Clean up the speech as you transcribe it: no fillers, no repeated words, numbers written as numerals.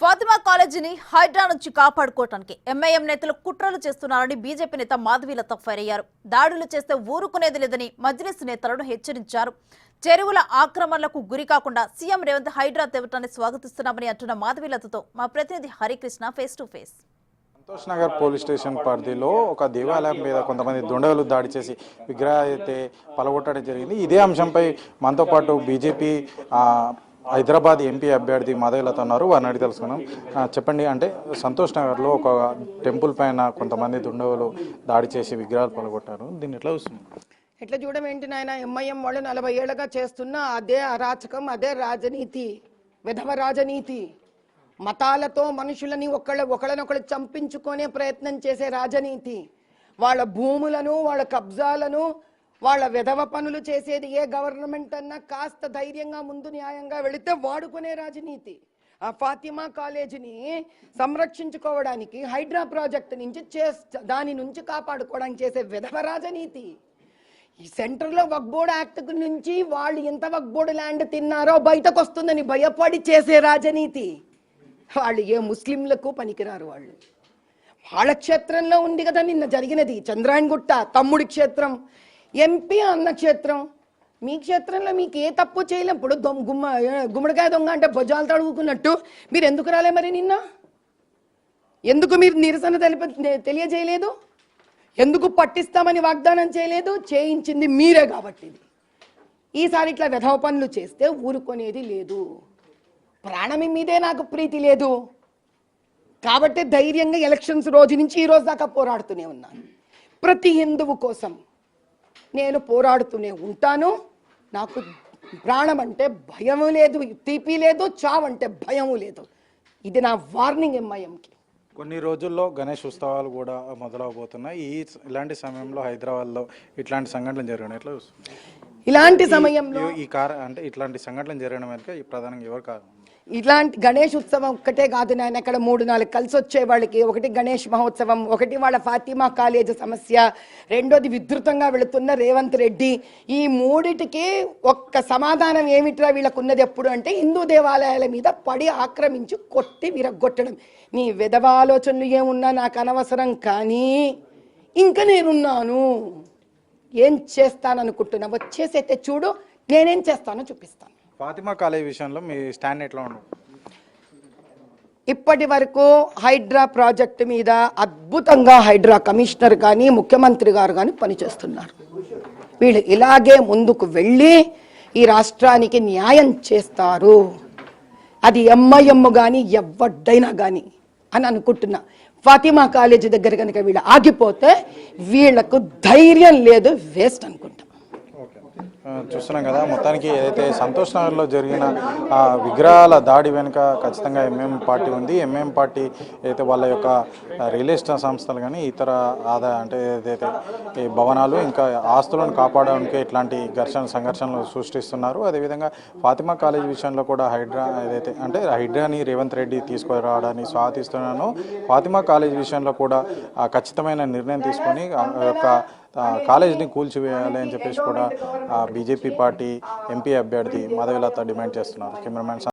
ఫాతిమా కాలేజీని హైడ్రా నుంచి కాపాడుకోవటానికి ఎంఐఎం నేతలు కుట్రలు చేస్తున్నారని బీజేపీ నేత మాధవీలత ఫైర్ అయ్యారు. దాడులు చేస్తే ఊరుకునేది లేదని మజ్లిస్ నేతలను హెచ్చరించారు. చెరువుల ఆక్రమణలకు గురి కాకుండా సీఎం రేవంత్ హైడ్రా తేవటాన్ని స్వాగతిస్తున్నామని అంటున్న మాధవీలతతో మా ప్రతినిధి Harikrishna face to face. Santosh Nagar police station పరిధిలో ఒక దేవాలయం మీద కొంతమంది దుండగులు దాడి చేసి విగ్రహం అయితే పలగొట్టడం జరిగింది. ఇదే అంశంపై మనతో పాటు బీజేపీ హైదరాబాద్ ఎంపీ అభ్యర్థి మాధవీలత ఉన్నారు. వారిని అడిగి తెలుసుకున్నాం. చెప్పండి, అంటే సంతోష్ నగర్లో ఒక టెంపుల్ పైన కొంతమంది దుండగులు దాడి చేసి విగ్రహాలు పలగొట్టారు. దీన్ని ఎట్లా చూస్తుంది? ఎట్లా చూడమేంటి నాయన, ఎంఐఎం వాళ్ళు 40 ఏళ్ళగా చేస్తున్న అదే అరాచకం, అదే రాజనీతి, విధవ రాజనీతి, మతాలతో మనుషులని ఒకళ్ళనొకళ్ళు చంపించుకునే ప్రయత్నం చేసే రాజనీతి, వాళ్ళ భూములను వాళ్ళ కబ్జాలను వాళ్ళ విధవ పనులు చేసేది ఏ గవర్నమెంట్ అన్నా కాస్త ధైర్యంగా ముందు న్యాయంగా వెళితే వాడుకునే రాజనీతి. ఆ ఫాతిమా కాలేజీని సంరక్షించుకోవడానికి హైడ్రా ప్రాజెక్టు నుంచి దాని నుంచి కాపాడుకోవడానికి చేసే విధవ రాజనీతి. ఈ సెంటర్లో వక్ఫ్ బోర్డ్ యాక్ట్ నుంచి వాళ్ళు ఎంత వక్ఫ్ బోర్డు ల్యాండ్ తిన్నారో బయటకు వస్తుందని భయపడి చేసే రాజనీతి. వాళ్ళు ఏ ముస్లింలకు పనికిరారు. వాళ్ళ క్షేత్రంలో ఉంది కదా నిన్న జరిగినది, చంద్రాయన్ గుట్ట తమ్ముడి క్షేత్రం, ఎంపీ అన్న క్షేత్రం. మీ క్షేత్రంలో మీకు ఏ తప్పు చేయలేం. ఇప్పుడు గుమ్మడికాయ దొంగ అంటే భుజాలు తడుగుకున్నట్టు మీరు ఎందుకు రాలే? మరి నిన్న ఎందుకు మీరు నిరసన తెలియజేయలేదు? ఎందుకు పట్టిస్తామని వాగ్దానం చేయలేదు? చేయించింది మీరే కాబట్టి. ఈసారి ఇట్లా వెధవ పనులు చేస్తే ఊరుకునేది లేదు. ప్రాణం మీదే నాకు ప్రీతి లేదు కాబట్టి ధైర్యంగా ఎలక్షన్స్ రోజు నుంచి ఈ రోజు దాకా పోరాడుతూనే ఉన్నాను. ప్రతి హిందువు కోసం నేను పోరాడుతూనే ఉంటాను. నాకు ప్రాణం అంటే భయము లేదు, తీపి లేదు, చావంటే భయము లేదు. ఇది నా వార్నింగ్ ఎంఐఎంకి. కొన్ని రోజుల్లో గణేష్ ఉత్సవాలు కూడా మొదలవబోతున్నాయి. ఇలాంటి సమయంలో హైదరాబాద్లో ఇట్లాంటి సంఘటనలు జరగడం ఎట్లా చూస్తుంది? ఇలాంటి సమయంలో అంటే ఇట్లాంటి సంఘటనలు జరగడం వెనుక ప్రధానంగా ఎవరు కారణం? ఇలాంటి గణేష్ ఉత్సవం ఒక్కటే కాదు నాయన, అక్కడ 3-4 కలిసి వచ్చే వాళ్ళకి. ఒకటి గణేష్ మహోత్సవం, ఒకటి వాళ్ళ ఫాతిమా కాలేజ్ సమస్య, రెండోది విస్తృతంగా వెళుతున్న రేవంత్ రెడ్డి. ఈ మూడిటికి ఒక్క సమాధానం ఏమిట్రా వీళ్ళకున్నది ఎప్పుడు అంటే హిందూ దేవాలయాల మీద పడి ఆక్రమించి కొట్టి విరగొట్టడం. నీ విధవ ఆలోచనలు ఏమున్నా నాకు అనవసరం, కానీ ఇంకా నేనున్నాను. ఏం చేస్తాననుకుంటున్నా వచ్చేసైతే చూడు, నేనేం చేస్తానో చూపిస్తాను. ఫాతిమా కాలేజ్ విషయంలో మీ స్టాండ్ ఎట్లా ఉండదు? ఇప్పటి వరకు హైడ్రా ప్రాజెక్టు మీద అద్భుతంగా హైడ్రా కమిషనర్ కానీ ముఖ్యమంత్రి గారు కానీ పనిచేస్తున్నారు. వీళ్ళు ఇలాగే ముందుకు వెళ్ళి ఈ రాష్ట్రానికి న్యాయం చేస్తారు. అది ఎంఐఎం కానీ ఎవడ్డైనా కానీ అని అనుకుంటున్నా. ఫాతిమా కాలేజీ దగ్గర కనుక వీళ్ళు ఆగిపోతే వీళ్లకు ధైర్యం లేదు, వేస్ట్ అనుకుంటా. చూస్తున్నాం కదా, మొత్తానికి ఏదైతే సంతోష్ నగర్లో జరిగిన విగ్రహాల దాడి వెనుక ఖచ్చితంగా ఎంఎం పార్టీ ఉంది. ఎంఎం పార్టీ అయితే వాళ్ళ యొక్క రియల్ ఎస్టేట్ సంస్థలు కానీ ఇతర ఆదాయ అంటే ఏదైతే ఈ భవనాలు ఇంకా ఆస్తులను కాపాడడానికి ఇట్లాంటి సంఘర్షణలు సృష్టిస్తున్నారు. అదేవిధంగా ఫాతిమా కాలేజ్ విషయంలో కూడా హైడ్రా ఏదైతే అంటే హైడ్రాని రేవంత్ రెడ్డి తీసుకురావడాన్ని స్వాగతిస్తున్నాను. ఫాతిమా కాలేజ్ విషయంలో కూడా ఖచ్చితమైన నిర్ణయం తీసుకొని యొక్క కాలేజీని కూల్చివేయాలి అని చెప్పేసి కూడా బీజేపీ పార్టీ ఎంపీ అభ్యర్థి మాధవీలత డిమాండ్ చేస్తున్నారు. కెమెరామెన్